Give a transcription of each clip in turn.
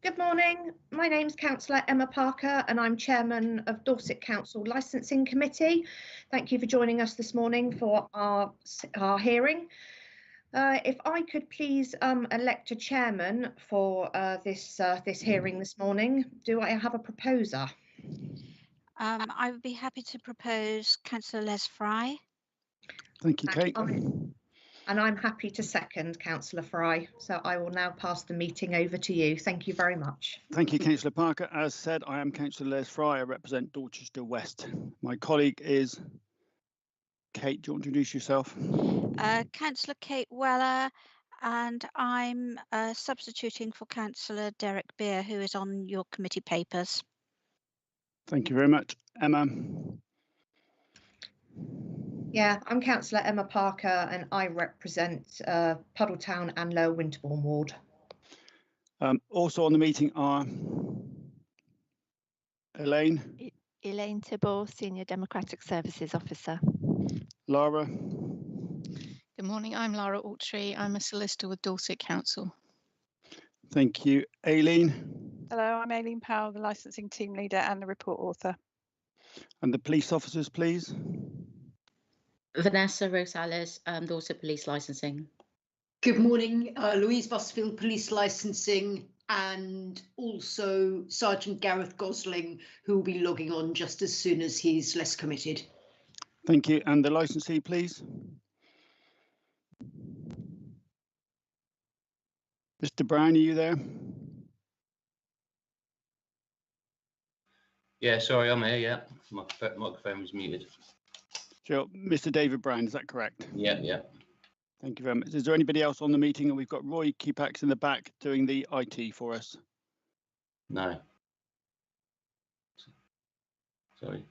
Good morning. My name's Councillor Emma Parker and I'm Chairman of Dorset Council Licensing Committee. Thank you for joining us this morning for our hearing. If I could please elect a chairman for this hearing this morning. Do I have a proposer? I would be happy to propose Councillor Les Fry. Thank you, Kate. And I'm happy to second Councillor Fry. So I will now pass the meeting over to you. Thank you very much. Thank you, Councillor Parker. As said, I am Councillor Les Fry. I represent Dorchester West. My colleague is Kate. Do you want to introduce yourself? Councillor Kate Weller, and I'm substituting for Councillor Derek Beer, who is on your committee papers. Thank you very much. Emma? Yeah, I'm Councillor Emma Parker and I represent Puddletown and Lower Winterbourne Ward. Also on the meeting are Elaine? Elaine Tibble, Senior Democratic Services Officer. Lara? Good morning, I'm Lara Autry. I'm a solicitor with Dorset Council. Thank you. Aileen? Hello, I'm Aileen Powell, the licensing team leader and the report author. And the police officers, please? Vanessa Rosales, Dorset Police Licensing. Good morning, Louise Busfield, Police Licensing, and also Sergeant Gareth Gosling, who will be logging on just as soon as he's less committed. Thank you. And the licensee, please? Mr. Brown, are you there? Yeah, sorry, I'm here, yeah. My microphone was muted. Sure. Mr. David Brown, is that correct? Yeah. Thank you very much. Is there anybody else on the meeting? And we've got Roy Keepax in the back doing the IT for us. No. Sorry.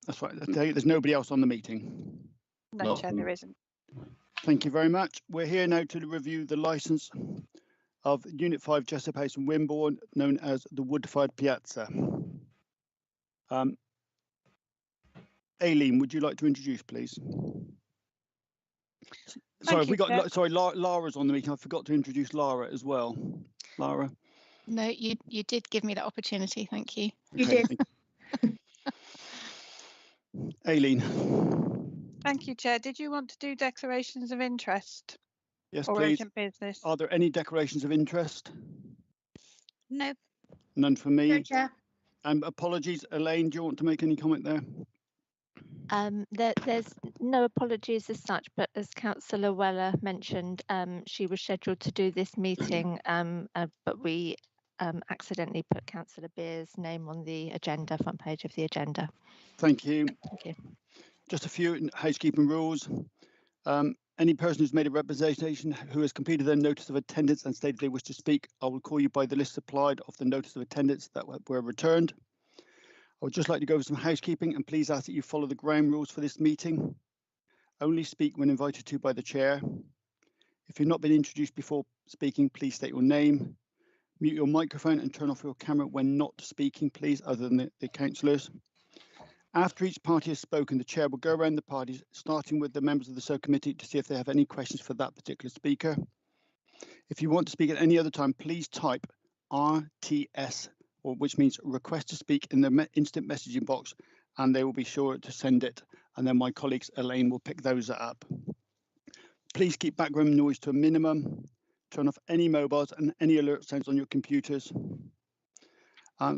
That's right. There's nobody else on the meeting. No, Chair, there isn't. Thank you very much. We're here now to review the licence of Unit 5 Jessup House in Wimborne, known as the Wood-Fired Piazza. Aileen, would you like to introduce, please? Sorry, Lara's on the meeting. I forgot to introduce Lara as well. Lara? No, you did give me that opportunity. Thank you. You did. Aileen? Thank you, Chair. Did you want to do declarations of interest? Yes, or please. urgent business? Are there any declarations of interest? No. None from me. No, Chair. Apologies, Elaine, do you want to make any comment there? There's no apologies as such, but as Councillor Weller mentioned, she was scheduled to do this meeting, but we accidentally put Councillor Beer's name on the agenda, front page of the agenda. Thank you. Thank you. Just a few housekeeping rules. Any person who's made a representation who has completed their notice of attendance and stated they wish to speak, I will call you by the list supplied of the notice of attendance that were returned. I would just like to go over some housekeeping and please ask that you follow the ground rules for this meeting. Only speak when invited to by the chair. If you've not been introduced before speaking, please state your name. Mute your microphone and turn off your camera when not speaking, please, other than the councillors. After each party has spoken, the chair will go around the parties, starting with the members of the subcommittee to see if they have any questions for that particular speaker. If you want to speak at any other time, please type RTS, or which means request to speak, in the instant messaging box, and they will be sure to send it. And then my colleagues, Elaine, will pick those up. Please keep background noise to a minimum. Turn off any mobiles and any alert sounds on your computers.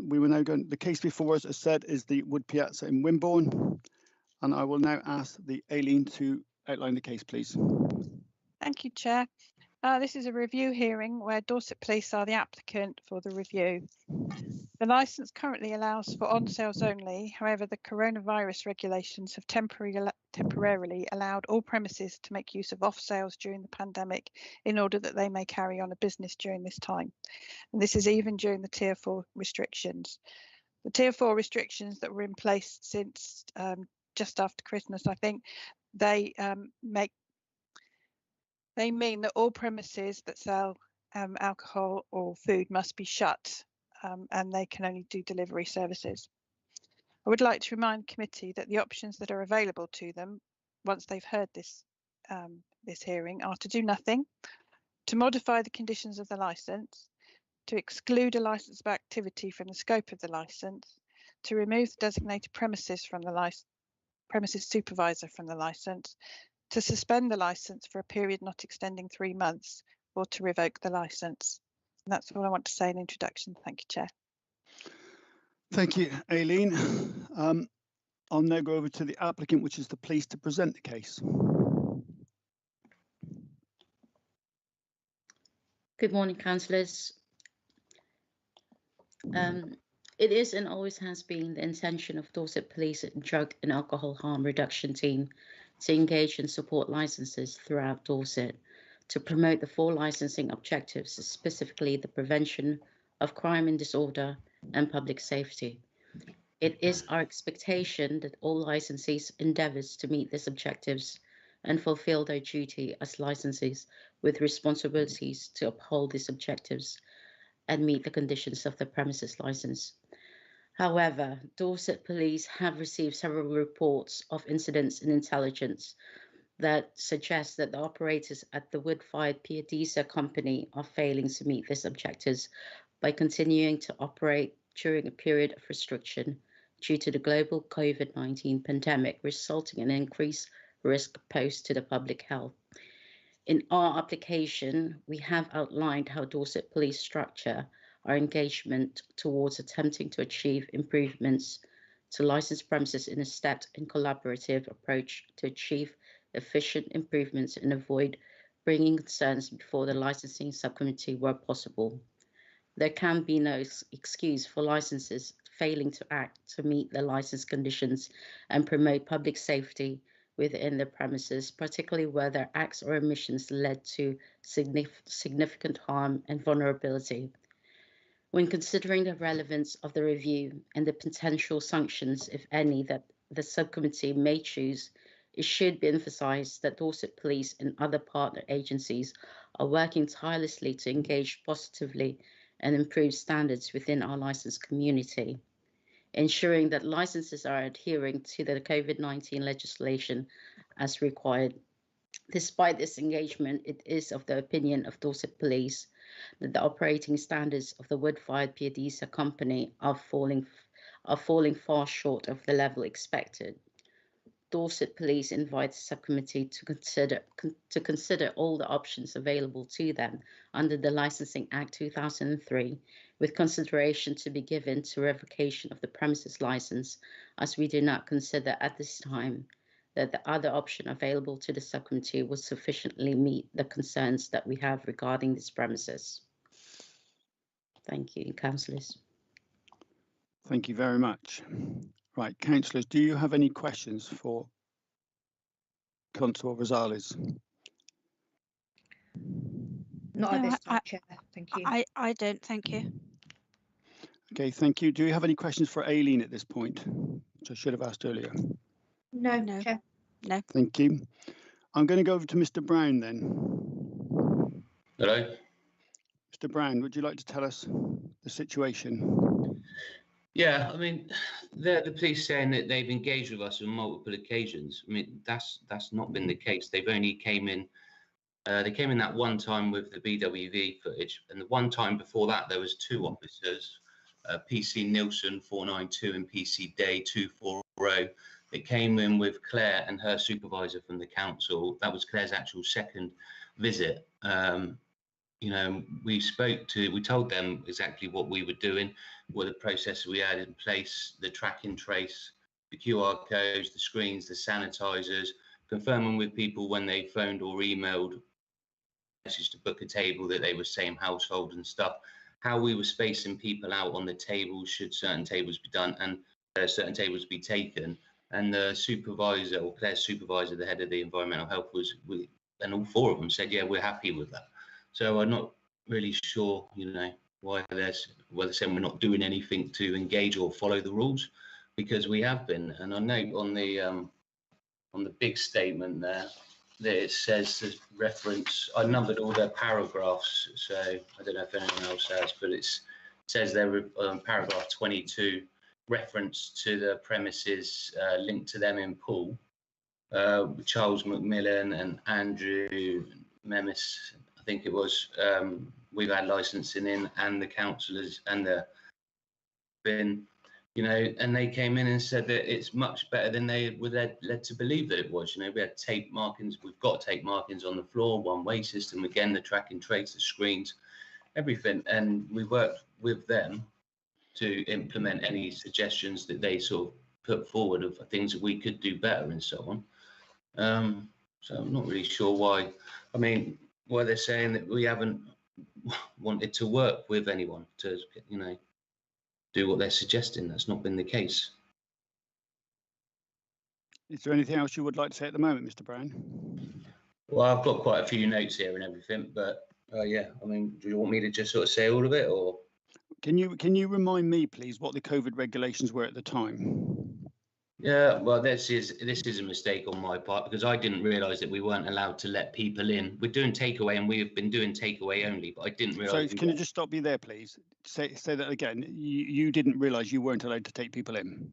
We will now go. The case before us, as said, is the Wood Piazza in Wimborne, and I will now ask the Aileen to outline the case, please. Thank you, Chair. This is a review hearing where Dorset Police are the applicant for the review. The licence currently allows for on sales only. However, the coronavirus regulations have temporarily allowed all premises to make use of off sales during the pandemic in order that they may carry on a business during this time. And this is even during the Tier 4 restrictions. The Tier 4 restrictions that were in place since just after Christmas, I think, they mean that all premises that sell alcohol or food must be shut, and they can only do delivery services. I would like to remind the committee that the options that are available to them once they've heard this hearing are to do nothing, to modify the conditions of the licence, to exclude a licensable activity from the scope of the licence, to remove the designated premises from the premises supervisor from the licence, to suspend the licence for a period not extending 3 months, or to revoke the licence. And that's all I want to say in introduction. Thank you, Chair. Thank you, Aileen. I'll now go over to the applicant, which is the police, to present the case. Good morning, councillors. It is and always has been the intention of Dorset Police and Drug and Alcohol Harm Reduction Team to engage and support licences throughout Dorset to promote the 4 licensing objectives, specifically the prevention of crime and disorder and public safety. It is our expectation that all licensees endeavours to meet these objectives and fulfil their duty as licensees with responsibilities to uphold these objectives and meet the conditions of the premises licence. However, Dorset Police have received several reports of incidents and intelligence that suggest that the operators at the wood-fired Piadizza company are failing to meet these objectives by continuing to operate during a period of restriction due to the global COVID-19 pandemic, resulting in increased risk posed to the public health. In our application, we have outlined how Dorset Police structure our engagement towards attempting to achieve improvements to licensed premises in a stepped and collaborative approach to achieve efficient improvements and avoid bringing concerns before the licensing subcommittee where possible. There can be no excuse for licenses failing to act to meet the license conditions and promote public safety within the premises, particularly where their acts or omissions led to significant harm and vulnerability. When considering the relevance of the review and the potential sanctions, if any, that the subcommittee may choose, it should be emphasised that Dorset Police and other partner agencies are working tirelessly to engage positively and improve standards within our licensed community, ensuring that licenses are adhering to the COVID-19 legislation as required. Despite this engagement, it is of the opinion of Dorset Police that the operating standards of the wood-fired Piadizza company are falling far short of the level expected. Dorset Police invites the subcommittee to consider all the options available to them under the Licensing Act 2003, with consideration to be given to revocation of the premises licence, as we do not consider at this time that the other option available to the subcommittee will sufficiently meet the concerns that we have regarding this premises. Thank you, councillors. Thank you very much. Right, councillors, do you have any questions for Councillor Rosales? Not at this time, Chair. Thank you. I don't, thank you. Okay, thank you. Do you have any questions for Aileen at this point, which I should have asked earlier? No, No. Chair. No. Thank you. I'm going to go over to Mr. Brown then. Hello. Mr. Brown, would you like to tell us the situation? Yeah, I mean, the police saying that they've engaged with us on multiple occasions. I mean, that's not been the case. They've only came in. They came in that one time with the BWV footage, and the one time before that there was 2 officers, PC Nielsen 492 and PC Day 240. It came in with Claire and her supervisor from the council. That was Claire's actual second visit. You know, we told them exactly what we were doing, what the process we had in place, the track and trace, the QR codes, the screens, the sanitizers, confirming with people when they phoned or emailed message to book a table that they were same household and stuff, how we were spacing people out on the tables, should certain tables be done and certain tables be taken. And the supervisor, or Claire's supervisor, the head of the environmental health, and all 4 of them said, yeah, we're happy with that. So I'm not really sure, you know, why they're saying we're not doing anything to engage or follow the rules, because we have been. And I note on the big statement there that it says the reference. I numbered all their paragraphs, so I don't know if anyone else has, but it says there paragraph 22, reference to the premises linked to them in Poole, Charles Macmillan and Andrew Memis, I think it was, we've had licensing in, and the councillors and the been, you know, and they came in and said that it's much better than they were led to believe that it was. You know, we had tape markings, we've got tape markings on the floor, one-way system, again, the track and trace, the screens, everything. And we worked with them to implement any suggestions that they sort of put forward of things that we could do better and so on. So I'm not really sure why. I mean, why they're saying that we haven't wanted to work with anyone to, you know, do what they're suggesting. That's not been the case. Is there anything else you would like to say at the moment, Mr. Brown? Well, I've got quite a few notes here and everything, but yeah, I mean, do you want me to just sort of say all of it, or? Can you remind me, please, what the COVID regulations were at the time? Yeah, well, this is a mistake on my part, because I didn't realise that we weren't allowed to let people in. We're doing takeaway, and we have been doing takeaway only, but I didn't realise. So can I just stop you there, please? Say that again. You didn't realise you weren't allowed to take people in?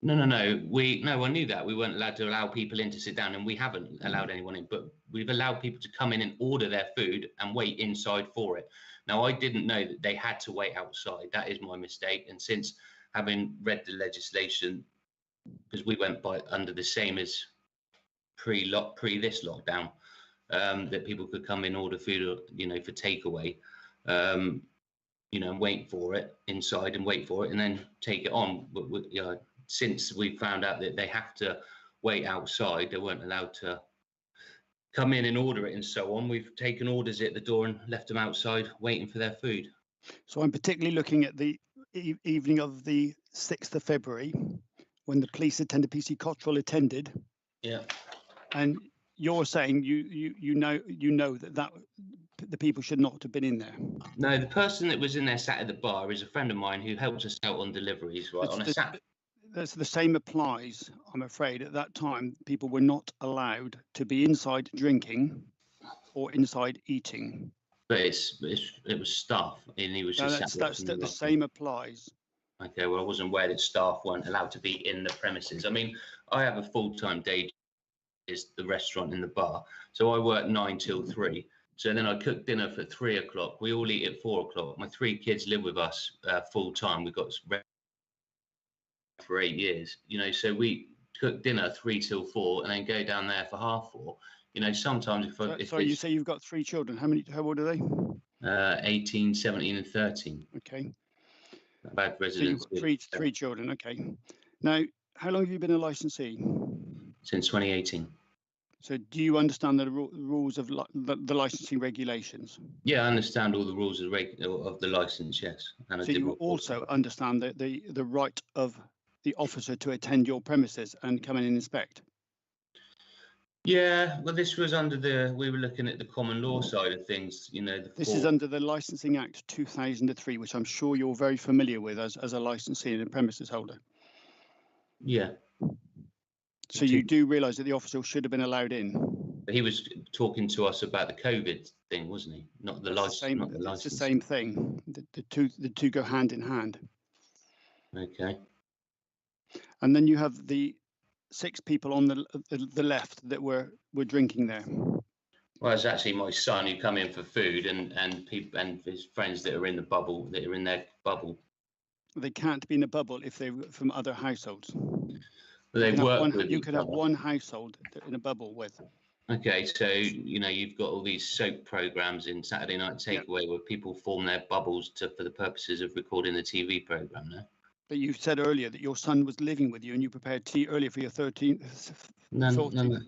No. I knew that we weren't allowed to allow people in to sit down, and we haven't allowed anyone in, but we've allowed people to come in and order their food and wait inside for it. Now, I didn't know that they had to wait outside. That is my mistake. And since having read the legislation, because we went by under the same as pre this lockdown, that people could come in, order food, you know, for takeaway, you know, and wait for it inside and wait for it and then take it on. But you know, since we found out that they have to wait outside, they weren't allowed to come in and order it and so on. We've taken orders at the door and left them outside waiting for their food. So I'm particularly looking at the evening of the 6th of February, when the police attended, PC Cottrell attended. Yeah. And you're saying you know that the people should not have been in there. No, the person that was in there sat at the bar is a friend of mine who helps us out on deliveries, right? That's the same applies, I'm afraid. At that time, people were not allowed to be inside drinking or inside eating. But it was staff, and he was just the same applies. Okay, well, I wasn't aware that staff weren't allowed to be in the premises. I mean, I have a full-time day, is the restaurant and the bar, so I work 9 till 3. So then I cook dinner for 3 o'clock. We all eat at 4 o'clock. My 3 kids live with us full-time. We've got for 8 years, you know, so we cook dinner 3 till 4 and then go down there for 4:30. You know, sometimes Sorry, you say you've got 3 children. How old are they? 18, 17 and 13. Okay. About residents. So you've got three children. Okay. Now, how long have you been a licensee? Since 2018. So do you understand the rules of the licensing regulations? Yeah, I understand all the rules of the license, yes. And so you also understand the right of the officer to attend your premises and come in and inspect? Yeah, well, this was under we were looking at the common law side of things, you know. This is under the Licensing Act 2003, which I'm sure you're very familiar with as a licensee and a premises holder. Yeah. So you do realise that the officer should have been allowed in? But he was talking to us about the COVID thing, wasn't he? Not the license. Not the license. It's the same thing. The two go hand in hand. Okay. And then you have the 6 people on the left that were drinking there. Well, it's actually my son who come in for food, and people and his friends that are in the bubble, that are in their bubble. They can't be in a bubble if they're from other households. But you could have one household in a bubble with. Okay, so you know you've got all these soap programs in Saturday Night Takeaway where people form their bubbles for the purposes of recording the TV program. No. But you said earlier that your son was living with you and you prepared tea earlier for your 13th. No.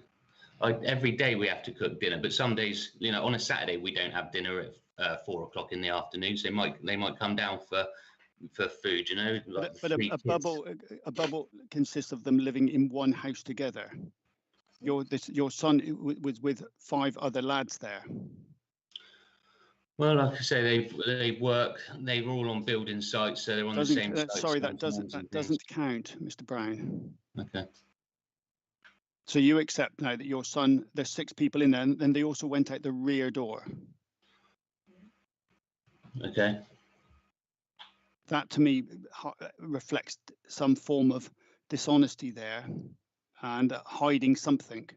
Every day we have to cook dinner, but some days, you know, on a Saturday we don't have dinner at 4 o'clock in the afternoon. So they might come down for food, you know. Like but a bubble consists of them living in one house together. Your son was with 5 other lads there. Well, like I say, they work. They were all on building sites, so they're on the same site. Sorry, that doesn't count, Mr. Brown. Okay. So you accept now that your son, there's 6 people in there, and then they also went out the rear door. Okay. That to me reflects some form of dishonesty there and hiding something.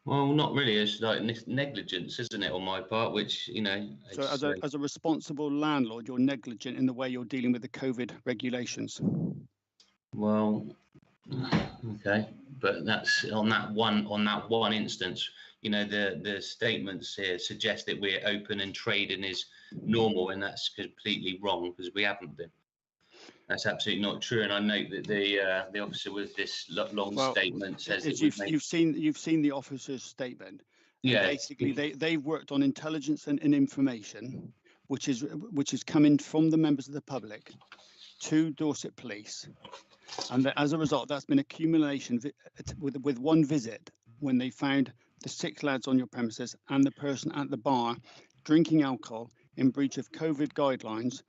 Well, not really. It's like negligence, isn't it, on my part? Which, you know. So as a responsible landlord, you're negligent in the way you're dealing with the COVID regulations. Well, okay, but that's on that one instance. You know, the statements here suggest that we're open and trading is normal, and that's completely wrong because we haven't been. That's absolutely not true, and I note that the officer with this long statement says that you've seen the officer's statement. Yeah. Basically, they've worked on intelligence and information, which is coming from the members of the public to Dorset Police, and that as a result, that's been accumulation with one visit when they found the 6 lads on your premises and the person at the bar drinking alcohol in breach of COVID guidelines.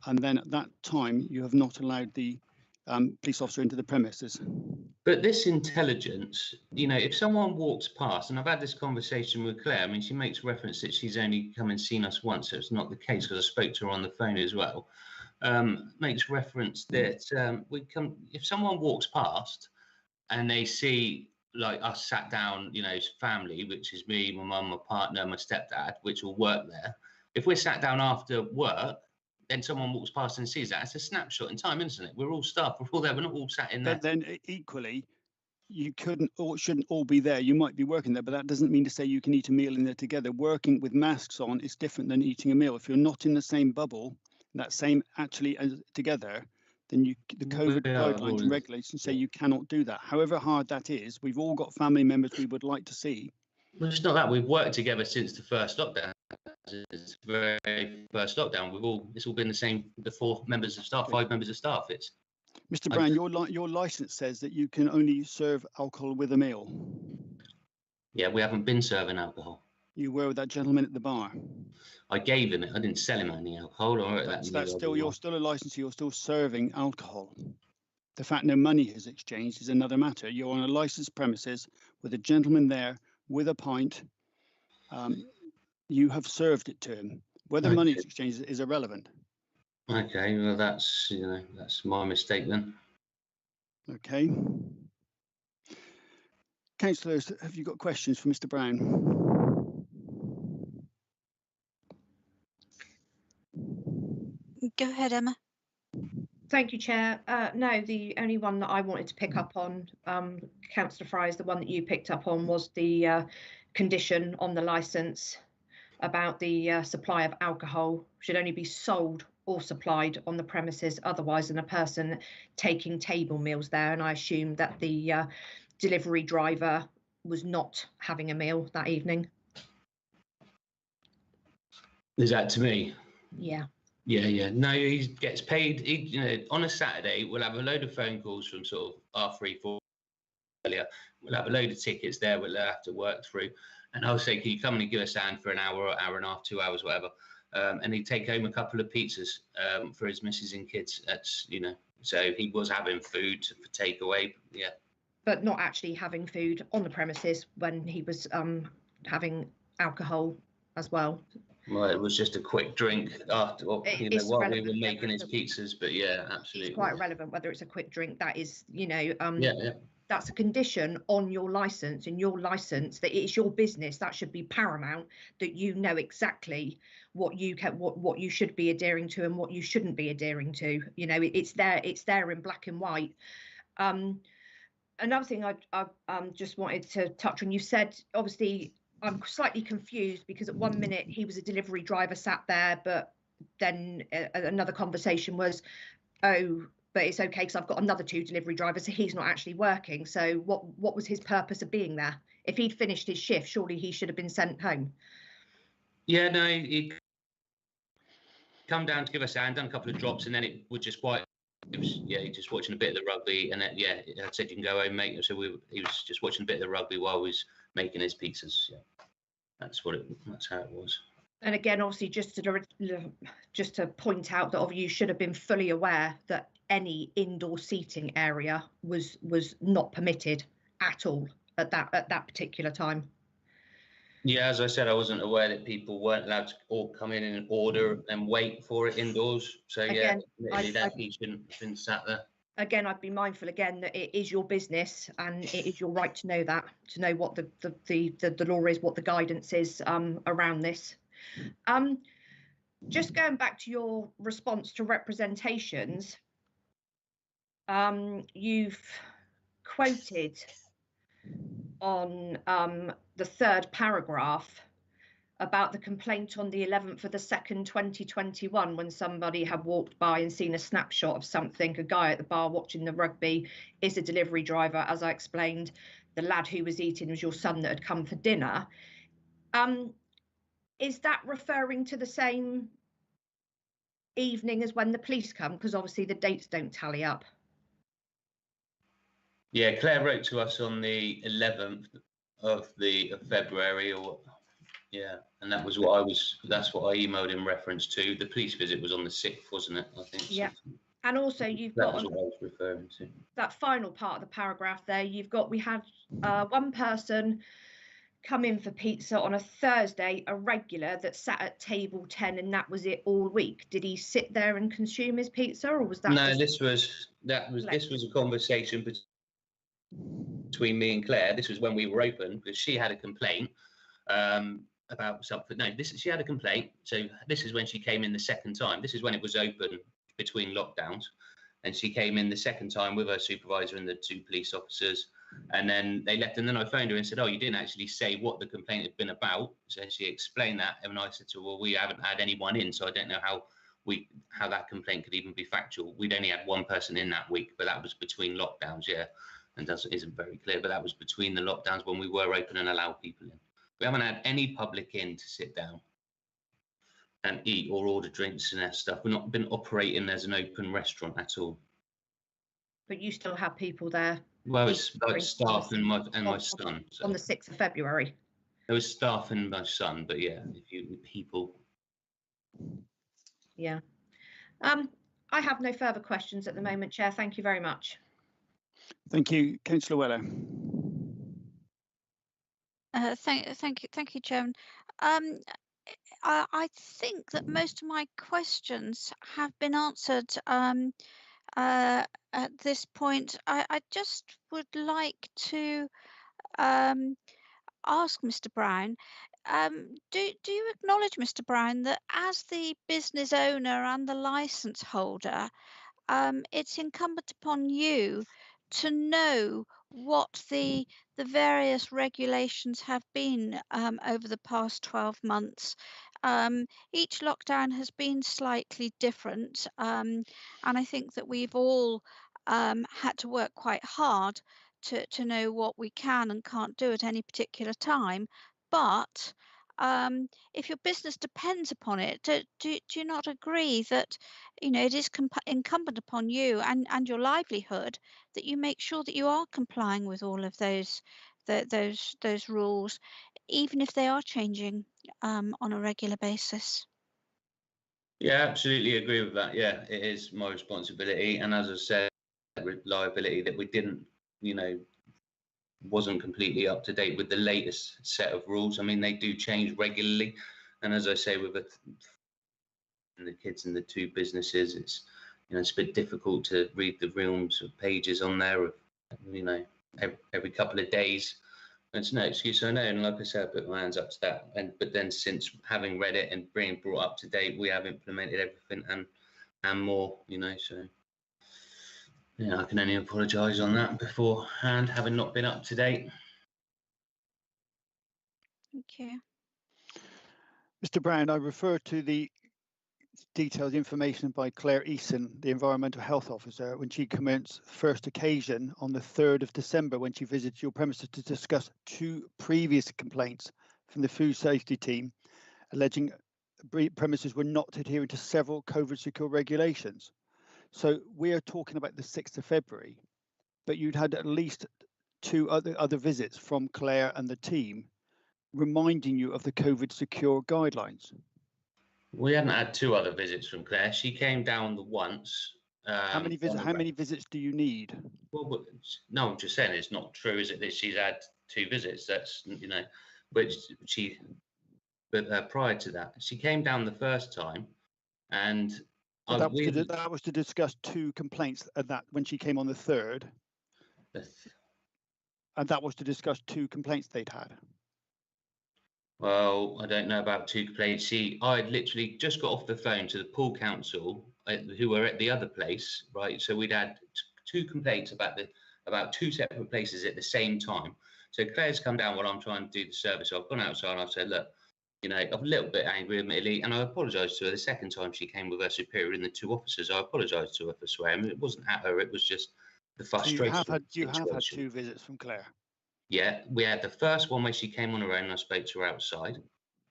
And then at that time, you have not allowed the police officer into the premises. But this intelligence, you know, if someone walks past, and I've had this conversation with Claire, I mean, she makes reference that she's only come and seen us once, so it's not the case because I spoke to her on the phone as well. Makes reference that if someone walks past and they see like us sat down, you know, family, which is me, my mum, my partner, my stepdad, which will work there. If we're sat down after work, then someone walks past and sees that. It's a snapshot in time, isn't it? We're all staff. We're all there. We're not all sat in there. But then equally, you couldn't or shouldn't all be there. You might be working there, but that doesn't mean to say you can eat a meal in there together. Working with masks on is different than eating a meal. If you're not in the same bubble, that same actually together, then the COVID guidelines and regulations say you cannot do that. However hard that is, we've all got family members we would like to see. Well, it's not that. We've worked together since the first lockdown. It's the very first lockdown. It's all been the same. The 4 members of staff, 5 members of staff. It's Mr. Brown, your license says that you can only serve alcohol with a meal. Yeah, we haven't been serving alcohol. You were with that gentleman at the bar. I gave him it. I didn't sell him any alcohol. You're still a licensee. You're still serving alcohol. The fact no money is exchanged is another matter. You're on a licensed premises with a gentleman there with a pint. You have served it to him. Whether money is exchanged is irrelevant. Okay, well that's my mistake then. Okay. Councillors, have you got questions for Mr. Brown? Go ahead, Emma. Thank you, Chair. No, the only one that I wanted to pick up on, Councillor Fry's, the one that you picked up on was the condition on the licence about the supply of alcohol should only be sold or supplied on the premises otherwise than a person taking table meals there. And I assume that the delivery driver was not having a meal that evening. Is that to me? Yeah. Yeah. No, he gets paid. On a Saturday, we'll have a load of phone calls from sort of R3, 4 earlier. We'll have a load of tickets there we'll have to work through. And I'll say, can you come and give us a hand for an hour or hour and a half, 2 hours, whatever. And he'd take home a couple of pizzas for his missus and kids. That's, so he was having food for takeaway. Yeah. But not actually having food on the premises when he was having alcohol as well. Well, it was just a quick drink after while we were making his pizzas. But yeah, absolutely. It's quite irrelevant whether it's a quick drink. That is, yeah. That's a condition on your license, in your license, that it's your business. That should be paramount, that you know exactly what you should be adhering to and what you shouldn't be adhering to. It's there in black and white. Another thing I just wanted to touch on, you said, obviously, I'm slightly confused because at 1 minute he was a delivery driver sat there, but then another conversation was, oh, but it's okay because I've got another 2 delivery drivers, so he's not actually working. So what was his purpose of being there? If he'd finished his shift, surely he should have been sent home. Yeah, no, he'd come down to give us a hand, done a couple of drops, and then it was just quite. It was just watching a bit of the rugby, and then I said you can go home, mate. So he was just watching a bit of the rugby while he was making his pizzas. Yeah, that's how it was. And again, obviously, just to point out that obviously you should have been fully aware that any indoor seating area was not permitted at all at that particular time. Yeah, as I said, I wasn't aware that people weren't allowed to all come in and order and wait for it indoors. So again, that he shouldn't have been sat there. again, I'd be mindful again that it is your business and it is your right to know that, to know what the law is, what the guidance is around this. Just going back to your response to representations, you've quoted on the third paragraph about the complaint on the 11th of the 2nd, 2021, when somebody had walked by and seen a snapshot of something. A guy at the bar watching the rugby is a delivery driver, as I explained. The lad who was eating was your son that had come for dinner. Is that referring to the same evening as when the police come? Because obviously the dates don't tally up. Yeah, Claire wrote to us on the 11th of February, or yeah, and that was what that's what I emailed in reference to. The police visit was on the 6th, wasn't it? I think. Yeah. Something. And also you've That got was what I was referring to. That final part of the paragraph there, we had one person come in for pizza on a Thursday, a regular that sat at table 10, and that was it all week. Did he sit there and consume his pizza, or was that? No, this was a conversation between me and Claire. This was when we were open, because she had a complaint about something. No, she had a complaint. So this is when she came in the second time. This is when it was open between lockdowns, and she came in the second time with her supervisor and the 2 police officers, and then they left. And then I phoned her and said, "Oh, you didn't actually say what the complaint had been about." So she explained that, and I said to her, "Well, we haven't had anyone in, so I don't know how that complaint could even be factual. We'd only had one person in that week, but that was between lockdowns, yeah." And isn't very clear, but that was between the lockdowns when we were open and allowed people in. We haven't had any public in to sit down and eat or order drinks and that stuff. We've not been operating as an open restaurant at all. But you still have people there. Well, it's like staff and my son. So. On the 6th of February. There was staff and my son, but yeah, people. Yeah. I have no further questions at the moment, Chair. Thank you very much. Thank you, Councillor Weller. Thank you, Chairman. I think that most of my questions have been answered at this point. I just would like to ask Mr. Brown, do you acknowledge, Mr. Brown, that as the business owner and the licence holder, it's incumbent upon you to know what the various regulations have been over the past 12 months. Each lockdown has been slightly different, and I think that we've all had to work quite hard to know what we can and can't do at any particular time. But if your business depends upon it, do you not agree that it is incumbent upon you and your livelihood that you make sure that you are complying with all of those rules, even if they are changing on a regular basis? Yeah, absolutely agree with that. Yeah, it is my responsibility, and as I said, liability that we didn't, wasn't completely up to date with the latest set of rules. I mean, they do change regularly, and as I say, with the kids and the 2 businesses, it's it's a bit difficult to read the realms of pages on there of every couple of days. It's no excuse, I know, and like I said, I put my hands up to that. But then, since having read it and being brought up to date, we have implemented everything and more. So yeah, I can only apologise on that beforehand, having not been up to date. Thank you. Mr. Brown, I refer to the detailed information by Claire Eason, the Environmental Health Officer, when she commenced first occasion on the 3rd of December when she visited your premises to discuss 2 previous complaints from the food safety team alleging premises were not adhering to several COVID secure regulations. So we are talking about the 6th of February, but you'd had at least 2 other visits from Claire and the team reminding you of the COVID secure guidelines. We hadn't had 2 other visits from Claire. She came down the once. How many visits do you need? Well, no, I'm just saying it's not true, is it, that she's had 2 visits? That's but prior to that, she came down the first time, and That was to discuss 2 complaints, and that when she came on the 3rd, and that was to discuss 2 complaints they'd had. Well, I don't know about 2 complaints. See, I'd literally just got off the phone to the pool council who were at the other place, right? So we'd had 2 complaints about 2 separate places at the same time. So Claire's come down while I'm trying to do the service. So I've gone outside and I've said, look, you know, I'm a little bit angry, admittedly, and I apologised to her the second time she came with her superior and the 2 officers. I apologised to her for swearing. It wasn't at her, it was just the frustration. So you have had 2 visits from Claire? Yeah, we had the first one where she came on her own and I spoke to her outside.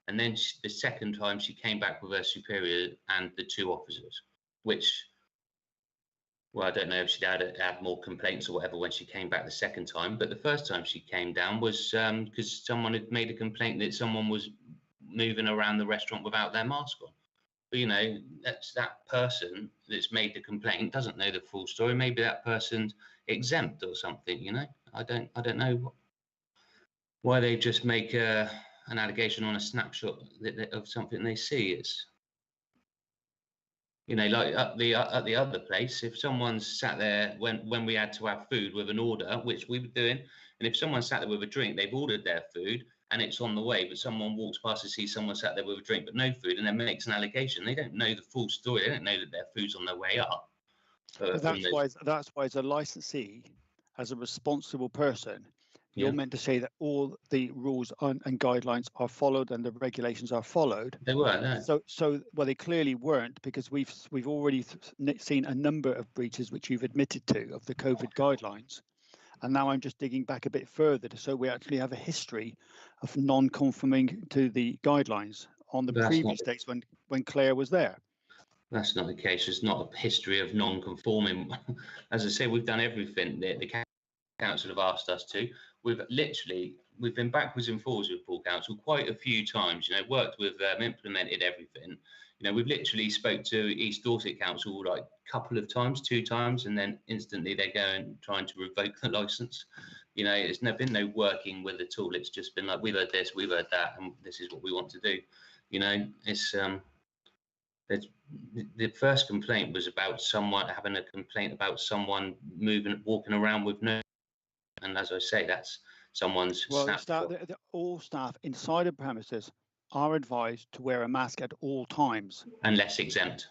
And then the second time she came back with her superior and the 2 officers, which, well, I don't know if she'd had more complaints or whatever when she came back the second time. But the first time she came down was because someone had made a complaint that someone was moving around the restaurant without their mask on. But, you know, that's that person that's made the complaint doesn't know the full story. Maybe that person's exempt or something, you know. I don't know why they just make an allegation on a snapshot of something they see. It's, you know, like at the other place, if someone's sat there when we had to have food with an order, which we were doing, and if someone sat there with a drink, they've ordered their food and it's on the way, but someone walks past and sees someone sat there with a drink but no food and then makes an allegation, they don't know the full story. They don't know that their food's on their way up. But that's why as a licensee, as a responsible person, you're meant to say that all the rules and guidelines are followed and the regulations are followed. They weren't. No. So well, they clearly weren't, because we've already seen a number of breaches which you've admitted to of the COVID guidelines, and now I'm just digging back a bit further so we actually have a history of non-conforming to the guidelines on the previous days when Claire was there. That's not the case. There's not a history of non-conforming. As I say, we've done everything that the council have asked us to. We've been backwards and forwards with Pool Council quite a few times, you know, worked with them, implemented everything. You know, we've literally spoke to East Dorset Council like a couple of times, 2 times, and then instantly they go and trying to revoke the licence. You know, it's never been no working with at all. It's just been like, we've heard this, we've heard that, and this is what we want to do. You know, it's the first complaint was about someone having a complaint about someone walking around with no. And as I say, that's someone's all staff inside of premises are advised to wear a mask at all times. Unless exempt.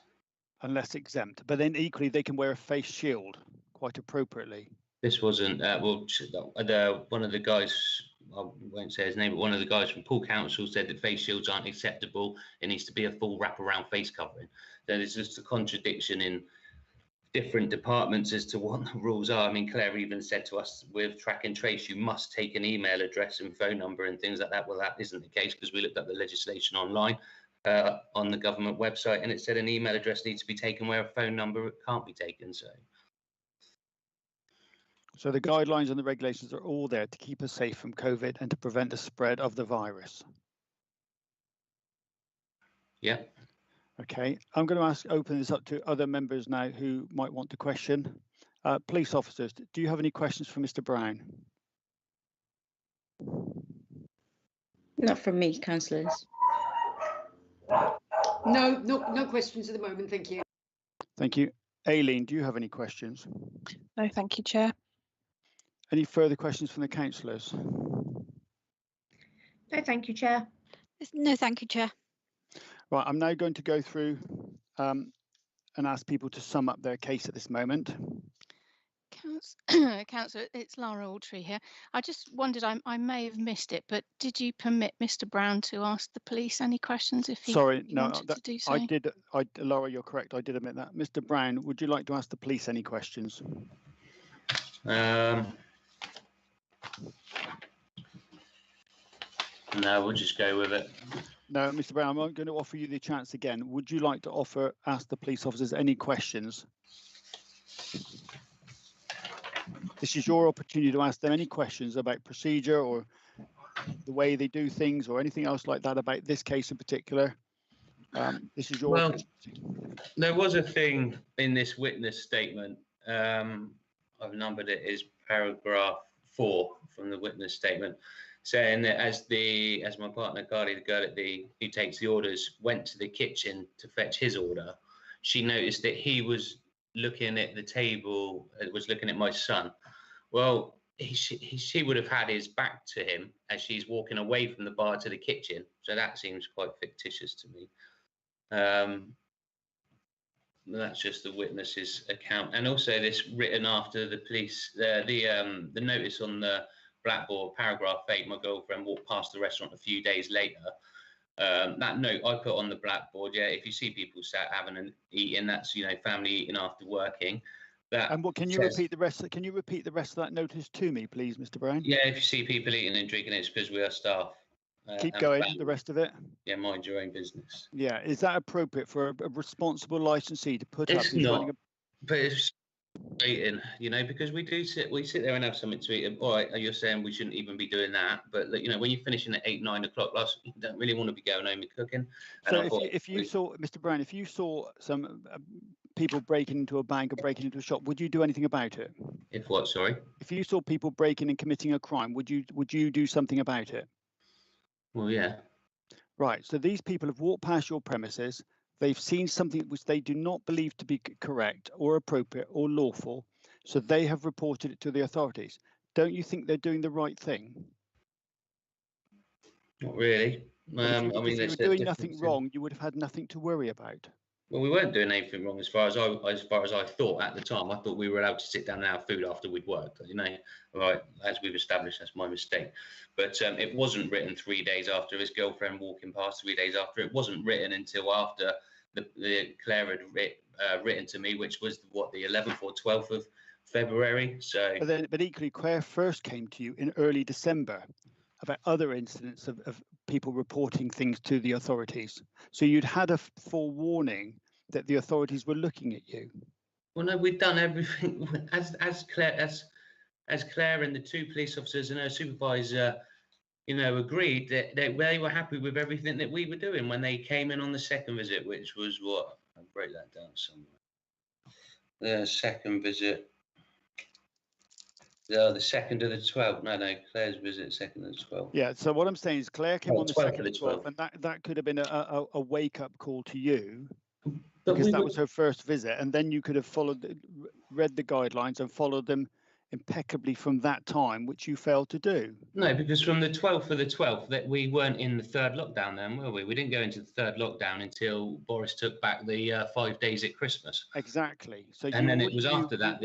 But then equally, they can wear a face shield quite appropriately. This wasn't, one of the guys, I won't say his name, but one of the guys from Pool Council said that face shields aren't acceptable. It needs to be a full wraparound face covering. So there's just a contradiction in different departments as to what the rules are. I mean, Claire even said to us, with track and trace, you must take an email address and phone number and things like that. Well, that isn't the case, because we looked up the legislation online on the government website, and it said an email address needs to be taken where a phone number can't be taken. So the guidelines and the regulations are all there to keep us safe from COVID and to prevent the spread of the virus. Yeah. Okay, I'm going to open this up to other members now who might want to question. Police officers, do you have any questions for Mr. Brown? Not from me, councillors. No questions at the moment, thank you. Thank you. Aileen, do you have any questions? No, thank you, Chair. Any further questions from the councillors? No, thank you, Chair. No, thank you, Chair. Right, I'm now going to go through and ask people to sum up their case at this moment. Councillor, it's Lara Altree here. I just wondered, I may have missed it, but did you permit Mr. Brown to ask the police any questions if he wanted to do so? I did. Lara, you're correct. I did admit that. Mr. Brown, would you like to ask the police any questions? No, we'll just go with it. No, Mr. Brown, I'm going to offer you the chance again. Would you like to ask the police officers any questions? This is your opportunity to ask them any questions about procedure or the way they do things or anything else like that about this case in particular. This is your opportunity. There was a thing in this witness statement. I've numbered it as paragraph 4 from the witness statement, saying that as my partner Carly, the girl who takes the orders, went to the kitchen to fetch his order, she noticed that he was looking at the table, was looking at my son. Well, she would have had his back to him as she's walking away from the bar to the kitchen. So that seems quite fictitious to me. That's just the witness's account, and also this written after the police. The notice on the blackboard, paragraph 8. My girlfriend walked past the restaurant a few days later. That note I put on the blackboard. Yeah, if you see people sat having and eating, that's family eating after working. That and what can you repeat the rest? Can you repeat the rest of that notice to me, please, Mr. Brown? Yeah, if you see people eating and drinking, it's because we are staff. Keep going. The rest of it. Yeah, mind your own business. Yeah, is that appropriate for a responsible licensee to put up? It's not, but it's frustrating, because we sit there and have something to eat. All right, you're saying we shouldn't even be doing that, but when you're finishing at 8, 9 o'clock, you don't really want to be going home and cooking. So if you saw, Mr. Brown, if you saw some people breaking into a bank or breaking into a shop, would you do anything about it? If what? Sorry. If you saw people breaking and committing a crime, would you do something about it? Well, yeah. Right. So these people have walked past your premises. They've seen something which they do not believe to be correct or appropriate or lawful. So they have reported it to the authorities. Don't you think they're doing the right thing? Not really. If you were doing nothing wrong, you would have had nothing to worry about. Well, we weren't doing anything wrong as far as I thought at the time. I thought we were allowed to sit down and have food after we'd worked. Right, as we've established, that's my mistake. But it wasn't written 3 days after his girlfriend walking past. 3 days after, it wasn't written until after the Claire had written to me, which was the 11th or 12th of February. So, but equally, Claire first came to you in early December about other incidents of people reporting things to the authorities. So you'd had a forewarning that the authorities were looking at you. Well, no, we'd done everything as Claire and the 2 police officers and her supervisor, agreed that they were happy with everything that we were doing when they came in on the second visit, which was what? I'll break that down somewhere. The second visit. The 2nd of the 12th. No, Claire's visit 2nd of the 12th. Yeah, so what I'm saying is Claire came on the 2nd of the 12th, 12th. and that could have been a wake-up call to you, because that was her first visit, and then you could have read the guidelines and followed them impeccably from that time, which you failed to do. No, because from the 12th of the 12th, that we weren't in the 3rd lockdown then, were we? We didn't go into the 3rd lockdown until Boris took back the 5 days at Christmas. Exactly. So it was after that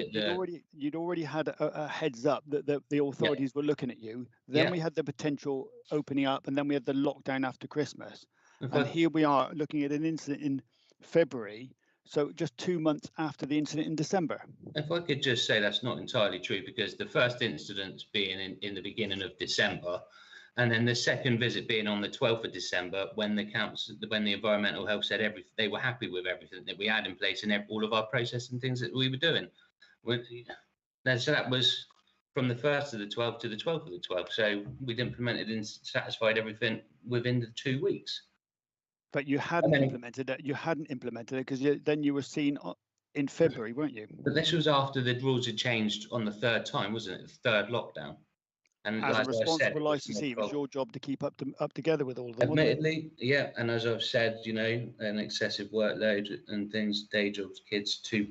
you'd already had a heads up that the authorities were looking at you. Then we had the potential opening up, and then we had the lockdown after Christmas. And here we are looking at an incident in February. So just 2 months after the incident in December. If I could just say that's not entirely true, because the first incident being in the beginning of December, and then the second visit being on the 12th of December, when the environmental health said they were happy with everything that we had in place and all of our process and things that we were doing. So that was from the 1st of the 12th to the 12th of the 12th. So we'd implemented and satisfied everything within the 2 weeks. But you hadn't implemented it. You hadn't implemented it because then you were seen in February, weren't you? But this was after the rules had changed on the 3rd time, wasn't it? The 3rd lockdown. And as a responsible licensee, it was your job to keep up together with all of them. Admittedly, yeah. And as I've said, an excessive workload and things, day jobs, kids, 2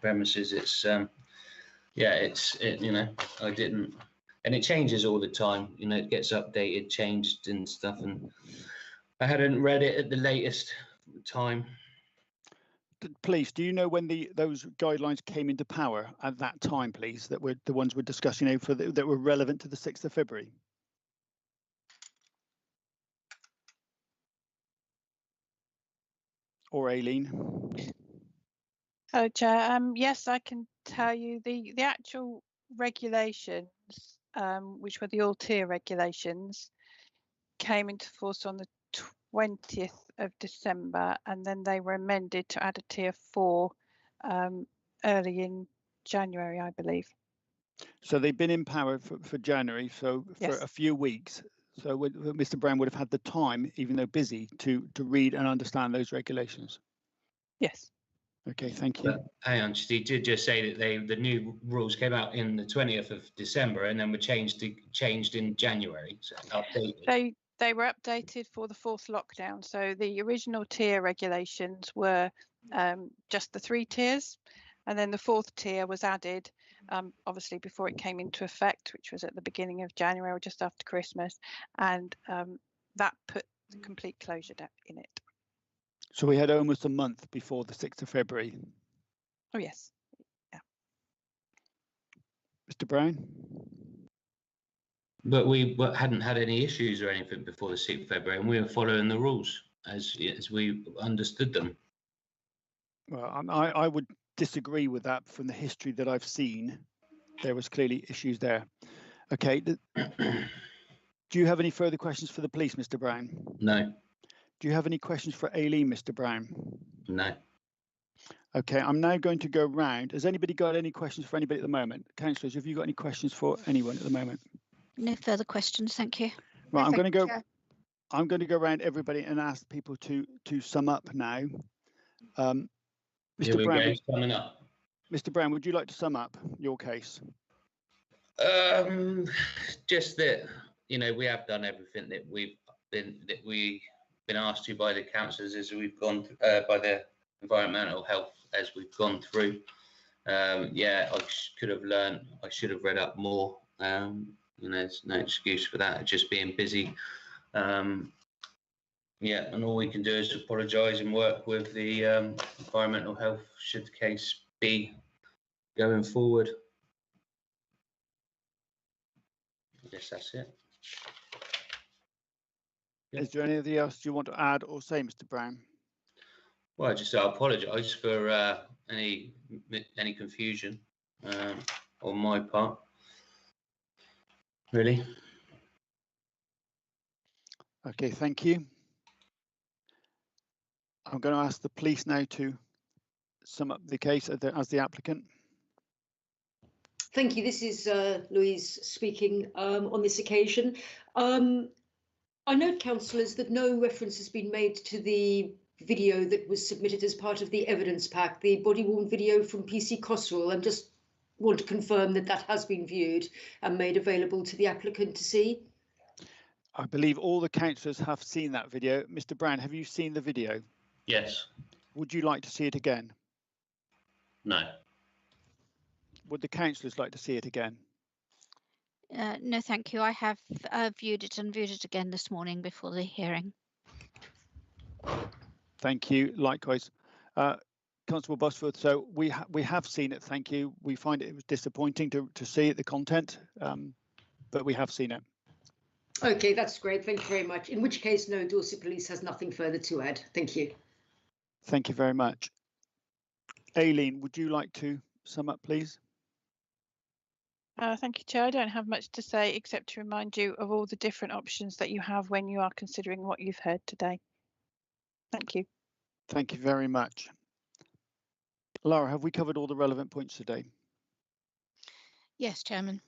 premises. It's I didn't, and it changes all the time. It gets updated, changed, and stuff, and I hadn't read it at the latest time. Please, do you know when those guidelines came into power at that time, please, that were the ones we're discussing now that were relevant to the 6th of February? Or Aileen? Hello, Chair. Yes, I can tell you the actual regulations, which were the all-tier regulations, came into force on the 20th of December, and then they were amended to add a tier 4 early in January, I believe. So they've been in power for January, so for a few weeks. So Mr. Brown would have had the time, even though busy, to read and understand those regulations. Yes. Okay, thank you. Hang on, she did just say that the new rules came out in the 20th of December and then were changed in January. So updated. They were updated for the 4th lockdown. So the original tier regulations were just the 3 tiers, and then the 4th tier was added obviously before it came into effect, which was at the beginning of January or just after Christmas, and that put the complete closure in it. So we had almost a month before the 6th of February. Oh yes. Yeah. Mr. Brown? But we hadn't had any issues or anything before the 6th of February, and we were following the rules as we understood them. Well, I would disagree with that. From the history that I've seen, there was clearly issues there. Okay. Do you have any further questions for the police, Mr. Brown? No. Do you have any questions for Aileen, Mr. Brown? No. Okay, I'm now going to go round. Has anybody got any questions for anybody at the moment? Councillors, have you got any questions for anyone at the moment? No further questions, thank you. Right, No, I'm going to go. Chair. I'm going to go around everybody and ask people to sum up now. Mr. Brown, summing up. Mr. Brown, would you like to sum up your case? Just that, you know, we have done everything that we've been asked to by the councillors as we've gone by the environmental health as we've gone through. Yeah, I could have learned. I should have read up more. You know, there's no excuse for that. Just being busy. Yeah, and all we can do is apologise and work with the environmental health should the case be going forward. I guess that's it. Yeah. Is there anything else you want to add or say, Mr. Brown? Well, just I apologise for any confusion on my part. Really. Okay, thank you. I'm going to ask the police now to sum up the case as the applicant. Thank you. This is Louise speaking on this occasion. I note, councillors, that no reference has been made to the video that was submitted as part of the evidence pack, the body-worn video from PC Crossrail. I just want to confirm that that has been viewed and made available to the applicant to see. I believe all the councillors have seen that video. Mr. Brown, have you seen the video? Yes. Would you like to see it again? No. Would the councillors like to see it again? No, thank you. I have viewed it and viewed it again this morning before the hearing. Thank you. Likewise. Constable Busfield, so we have seen it, thank you. We find it was disappointing to see the content, but we have seen it. Okay, that's great. Thank you very much. In which case, no, Dorset Police has nothing further to add. Thank you. Thank you very much. Aileen, would you like to sum up, please? Thank you, Chair. I don't have much to say except to remind you of all the different options that you have when you are considering what you've heard today. Thank you. Thank you very much. Laura, have we covered all the relevant points today? Yes, Chairman.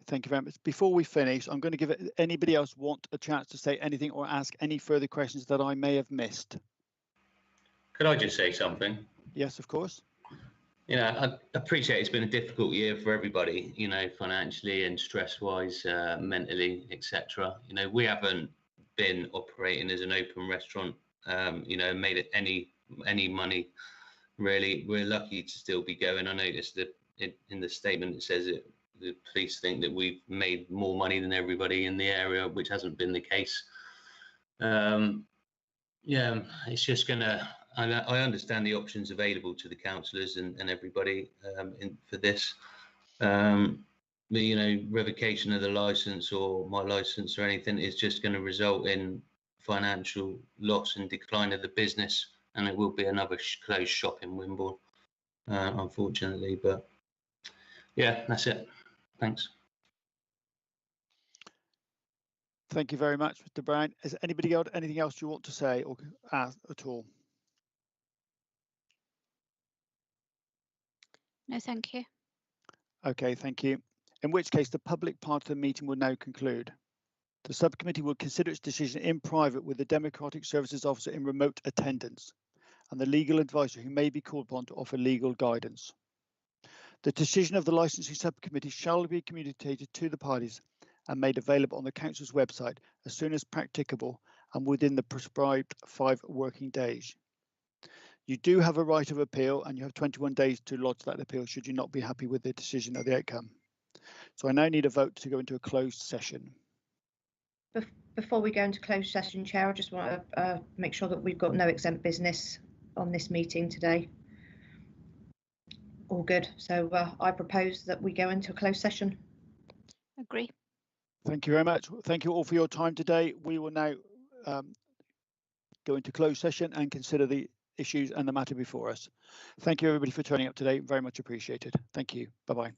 Thank you very much. Before we finish, I'm going to give it, anybody else want a chance to say anything or ask any further questions that I may have missed? Could I just say something? Yes, of course. You know, I appreciate it's been a difficult year for everybody, you know, financially and stress-wise, mentally, etc. You know, we haven't been operating as an open restaurant, you know, made it any money, really. We're lucky to still be going. I noticed that in the statement it says that the police think that we've made more money than everybody in the area, which hasn't been the case. Yeah, it's just gonna. I understand the options available to the councillors and everybody for this. But, you know, revocation of the licence or my licence or anything is just going to result in financial loss and decline of the business, and it will be another closed shop in Wimborne, unfortunately. But yeah, that's it. Thanks. Thank you very much, Mr. Brown. Has anybody got anything else you want to say or ask at all? No, thank you. Okay, thank you. In which case, the public part of the meeting will now conclude. The subcommittee will consider its decision in private with the Democratic Services Officer in remote attendance and the legal advisor who may be called upon to offer legal guidance. The decision of the licensing subcommittee shall be communicated to the parties and made available on the council's website as soon as practicable and within the prescribed 5 working days. You do have a right of appeal, and you have 21 days to lodge that appeal should you not be happy with the decision or the outcome. So I now need a vote to go into a closed session. Before we go into closed session, Chair, I just want to make sure that we've got no exempt business on this meeting today. All good. So I propose that we go into a closed session. Agree. Thank you very much. Thank you all for your time today. We will now go into closed session and consider the issues and the matter before us. Thank you everybody for turning up today. Very much appreciated. Thank you. Bye-bye.